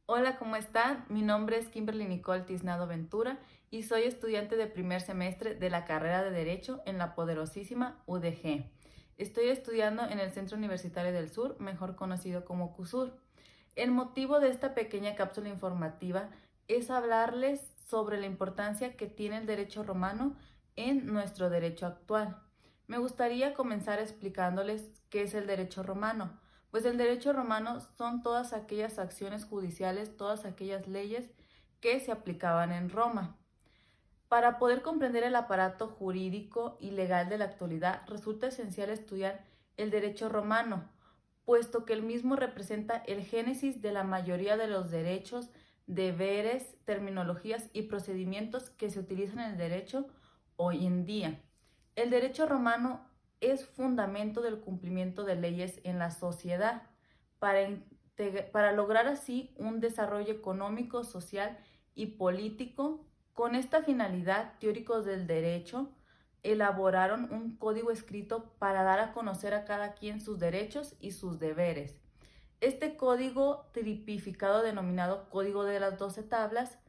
Hola, ¿cómo están? Mi nombre es Kimberly Nicole Tiznado Ventura y soy estudiante de primer semestre de la carrera de Derecho en la poderosísima UDG. Estoy estudiando en el Centro Universitario del Sur, mejor conocido como CUSUR. El motivo de esta pequeña cápsula informativa es hablarles sobre la importancia que tiene el derecho romano en nuestro derecho actual. Me gustaría comenzar explicándoles qué es el derecho romano. Pues el derecho romano son todas aquellas acciones judiciales, todas aquellas leyes que se aplicaban en Roma. Para poder comprender el aparato jurídico y legal de la actualidad, resulta esencial estudiar el derecho romano, puesto que el mismo representa el génesis de la mayoría de los derechos, deberes, terminologías y procedimientos que se utilizan en el derecho hoy en día. El derecho romano es fundamento del cumplimiento de leyes en la sociedad para lograr así un desarrollo económico, social y político. Con esta finalidad, teóricos del derecho elaboraron un código escrito para dar a conocer a cada quien sus derechos y sus deberes. Este código tipificado denominado Código de las 12 Tablas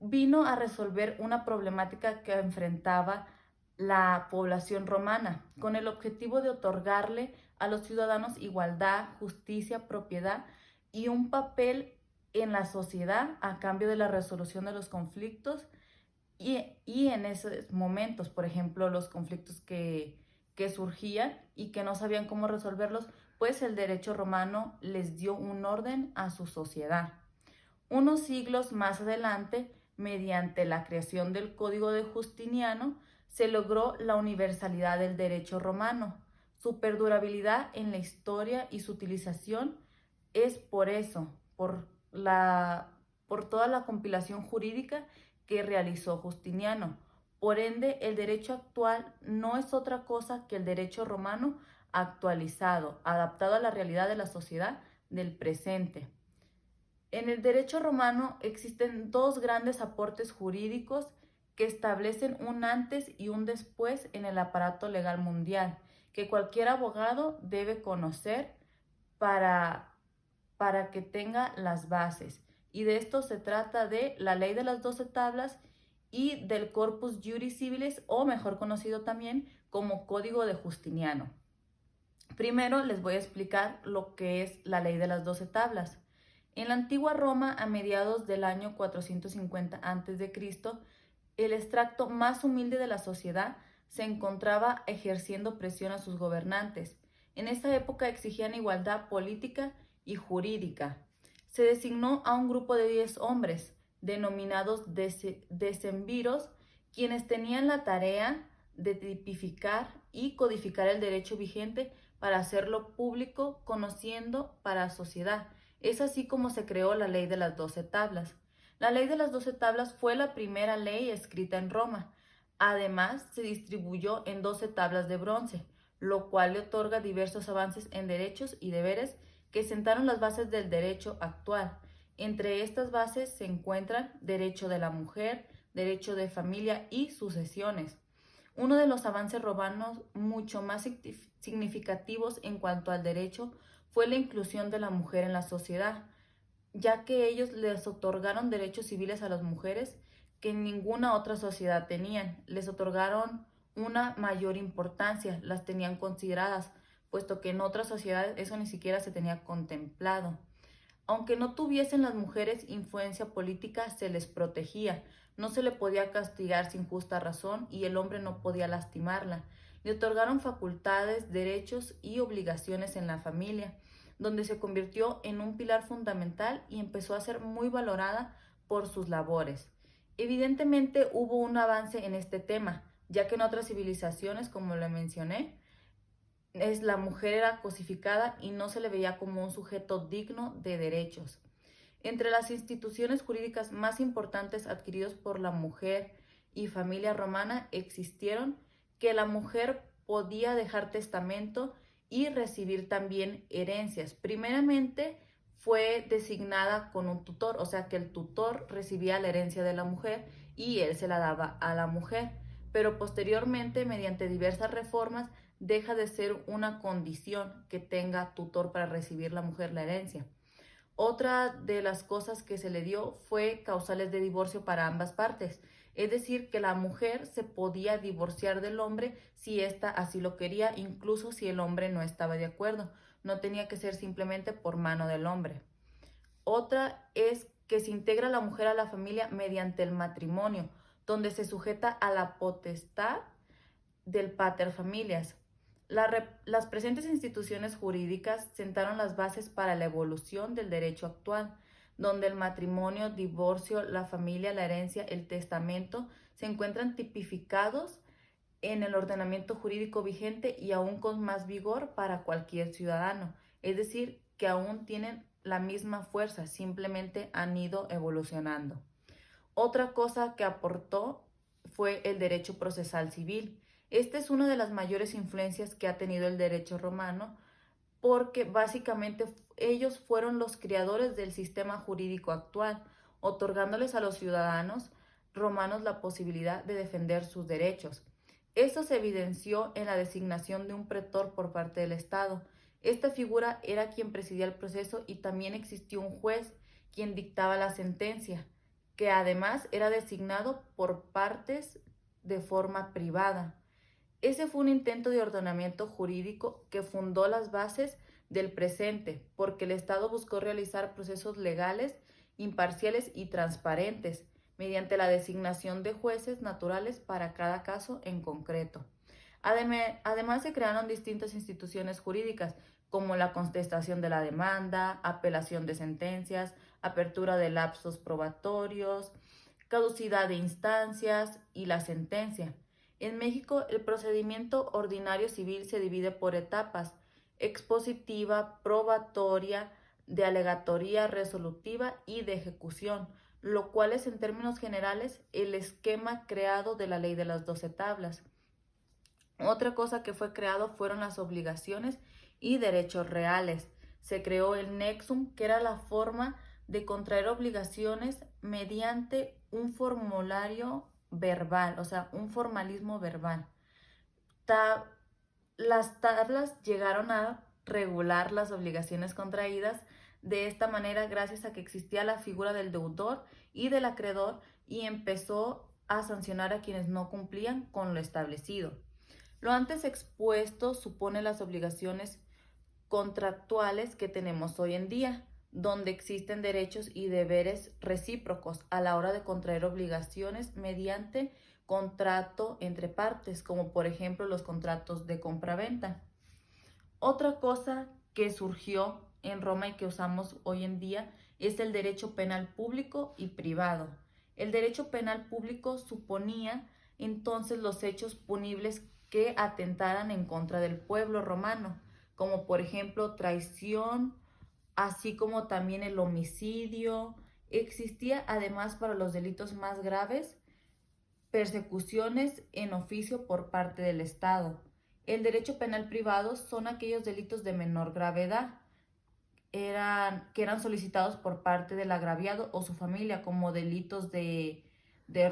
vino a resolver una problemática que enfrentaba la población romana, con el objetivo de otorgarle a los ciudadanos igualdad, justicia, propiedad y un papel en la sociedad a cambio de la resolución de los conflictos y en esos momentos, por ejemplo, los conflictos que surgían y que no sabían cómo resolverlos, pues el derecho romano les dio un orden a su sociedad. Unos siglos más adelante, mediante la creación del Código de Justiniano, se logró la universalidad del derecho romano. Su perdurabilidad en la historia y su utilización es por eso, por toda la compilación jurídica que realizó Justiniano. Por ende, el derecho actual no es otra cosa que el derecho romano actualizado, adaptado a la realidad de la sociedad del presente. En el derecho romano existen dos grandes aportes jurídicos que establecen un antes y un después en el aparato legal mundial, que cualquier abogado debe conocer para, para que tenga las bases. Y de esto se trata de la ley de las 12 tablas y del Corpus Juris Civilis, o mejor conocido también como Código de Justiniano. Primero les voy a explicar lo que es la ley de las 12 tablas. En la antigua Roma, a mediados del año 450 a.C., el extracto más humilde de la sociedad se encontraba ejerciendo presión a sus gobernantes. En esta época exigían igualdad política y jurídica. Se designó a un grupo de 10 hombres, denominados decemviros, quienes tenían la tarea de tipificar y codificar el derecho vigente para hacerlo público, conociendo para la sociedad. Es así como se creó la ley de las 12 tablas. La ley de las 12 tablas fue la primera ley escrita en Roma. Además, se distribuyó en 12 tablas de bronce, lo cual le otorga diversos avances en derechos y deberes que sentaron las bases del derecho actual. Entre estas bases se encuentran derecho de la mujer, derecho de familia y sucesiones. Uno de los avances romanos mucho más significativos en cuanto al derecho fue la inclusión de la mujer en la sociedad, ya que ellos les otorgaron derechos civiles a las mujeres que ninguna otra sociedad tenían. Les otorgaron una mayor importancia, las tenían consideradas, puesto que en otras sociedades eso ni siquiera se tenía contemplado. Aunque no tuviesen las mujeres influencia política, se les protegía. No se le podía castigar sin justa razón y el hombre no podía lastimarla. Le otorgaron facultades, derechos y obligaciones en la familia, donde se convirtió en un pilar fundamental y empezó a ser muy valorada por sus labores. Evidentemente hubo un avance en este tema, ya que en otras civilizaciones, como lo mencioné, la mujer era cosificada y no se le veía como un sujeto digno de derechos. Entre las instituciones jurídicas más importantes adquiridos por la mujer y familia romana existieron que la mujer podía dejar testamento y recibir también herencias. Primeramente fue designada con un tutor, o sea que el tutor recibía la herencia de la mujer y él se la daba a la mujer, pero posteriormente, mediante diversas reformas, deja de ser una condición que tenga tutor para recibir la mujer la herencia. Otra de las cosas que se le dio fue causales de divorcio para ambas partes, es decir, que la mujer se podía divorciar del hombre si ésta así lo quería, incluso si el hombre no estaba de acuerdo. No tenía que ser simplemente por mano del hombre. Otra es que se integra la mujer a la familia mediante el matrimonio, donde se sujeta a la potestad del pater familias. Las presentes instituciones jurídicas sentaron las bases para la evolución del derecho actual, donde el matrimonio, divorcio, la familia, la herencia, el testamento se encuentran tipificados en el ordenamiento jurídico vigente y aún con más vigor para cualquier ciudadano. Es decir, que aún tienen la misma fuerza, simplemente han ido evolucionando. Otra cosa que aportó fue el derecho procesal civil. Esta es una de las mayores influencias que ha tenido el derecho romano porque básicamente ellos fueron los creadores del sistema jurídico actual, otorgándoles a los ciudadanos romanos la posibilidad de defender sus derechos. Esto se evidenció en la designación de un pretor por parte del Estado. Esta figura era quien presidía el proceso y también existió un juez quien dictaba la sentencia, que además era designado por partes de forma privada. Ese fue un intento de ordenamiento jurídico que fundó las bases del presente, porque el Estado buscó realizar procesos legales, imparciales y transparentes, mediante la designación de jueces naturales para cada caso en concreto. Además, se crearon distintas instituciones jurídicas, como la contestación de la demanda, apelación de sentencias, apertura de lapsos probatorios, caducidad de instancias y la sentencia. En México, el procedimiento ordinario civil se divide por etapas: expositiva, probatoria, de alegatoria, resolutiva y de ejecución, lo cual es en términos generales el esquema creado de la ley de las 12 tablas. Otra cosa que fue creado fueron las obligaciones y derechos reales. Se creó el Nexum, que era la forma de contraer obligaciones mediante un formulario verbal, o sea, un formalismo verbal. Las tablas llegaron a regular las obligaciones contraídas de esta manera gracias a que existía la figura del deudor y del acreedor y empezó a sancionar a quienes no cumplían con lo establecido. Lo antes expuesto supone las obligaciones contractuales que tenemos hoy en día, donde existen derechos y deberes recíprocos a la hora de contraer obligaciones mediante contrato entre partes, como por ejemplo los contratos de compraventa. Otra cosa que surgió en Roma y que usamos hoy en día es el derecho penal público y privado. El derecho penal público suponía entonces los hechos punibles que atentaran en contra del pueblo romano, como por ejemplo traición, así como también el homicidio. Existía además para los delitos más graves persecuciones en oficio por parte del Estado. El derecho penal privado son aquellos delitos de menor gravedad que eran solicitados por parte del agraviado o su familia como delitos de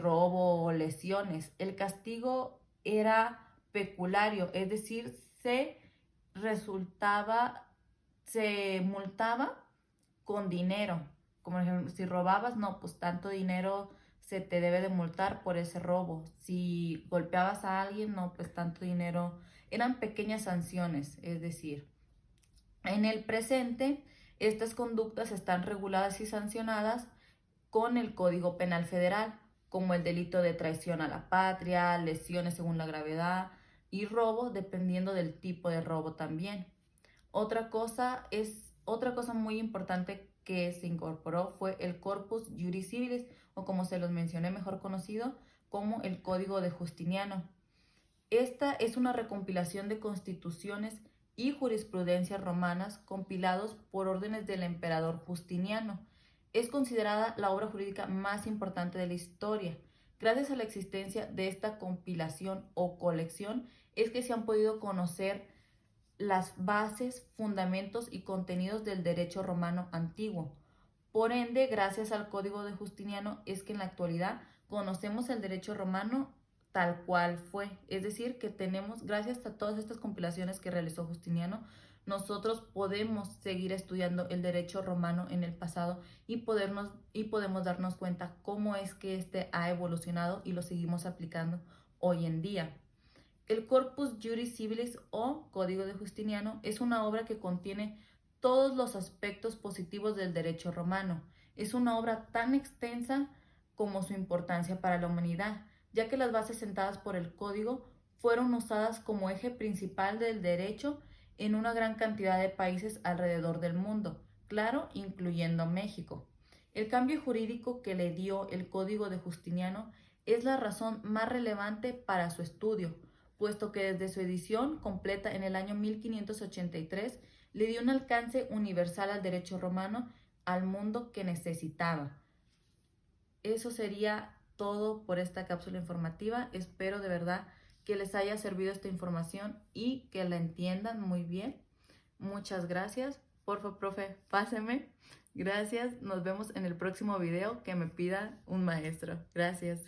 robo o lesiones. El castigo era peculario, es decir, se multaba con dinero. Como ejemplo, si robabas, no, pues tanto dinero se te debe de multar por ese robo. Si golpeabas a alguien, no, pues tanto dinero. Eran pequeñas sanciones, es decir, en el presente, estas conductas están reguladas y sancionadas con el Código Penal Federal, como el delito de traición a la patria, lesiones según la gravedad y robo, dependiendo del tipo de robo también. Otra cosa muy importante que se incorporó fue el Corpus Juris Civilis, o como se los mencioné, mejor conocido como el Código de Justiniano. Esta es una recompilación de constituciones y jurisprudencias romanas compilados por órdenes del emperador Justiniano. Es considerada la obra jurídica más importante de la historia. Gracias a la existencia de esta compilación o colección es que se han podido conocer las bases, fundamentos y contenidos del derecho romano antiguo. Por ende, gracias al Código de Justiniano es que en la actualidad conocemos el derecho romano tal cual fue. Es decir, que tenemos, gracias a todas estas compilaciones que realizó Justiniano, nosotros podemos seguir estudiando el derecho romano en el pasado y podemos darnos cuenta cómo es que este ha evolucionado y lo seguimos aplicando hoy en día. El Corpus Juris Civilis o Código de Justiniano es una obra que contiene todos los aspectos positivos del derecho romano. Es una obra tan extensa como su importancia para la humanidad, ya que las bases sentadas por el código fueron usadas como eje principal del derecho en una gran cantidad de países alrededor del mundo, claro, incluyendo México. El cambio jurídico que le dio el Código de Justiniano es la razón más relevante para su estudio, puesto que desde su edición completa en el año 1583 le dio un alcance universal al derecho romano al mundo que necesitaba. Eso sería todo por esta cápsula informativa. Espero de verdad que les haya servido esta información y que la entiendan muy bien. Muchas gracias. Porfa, profe, páseme. Gracias. Nos vemos en el próximo video que me pida un maestro. Gracias.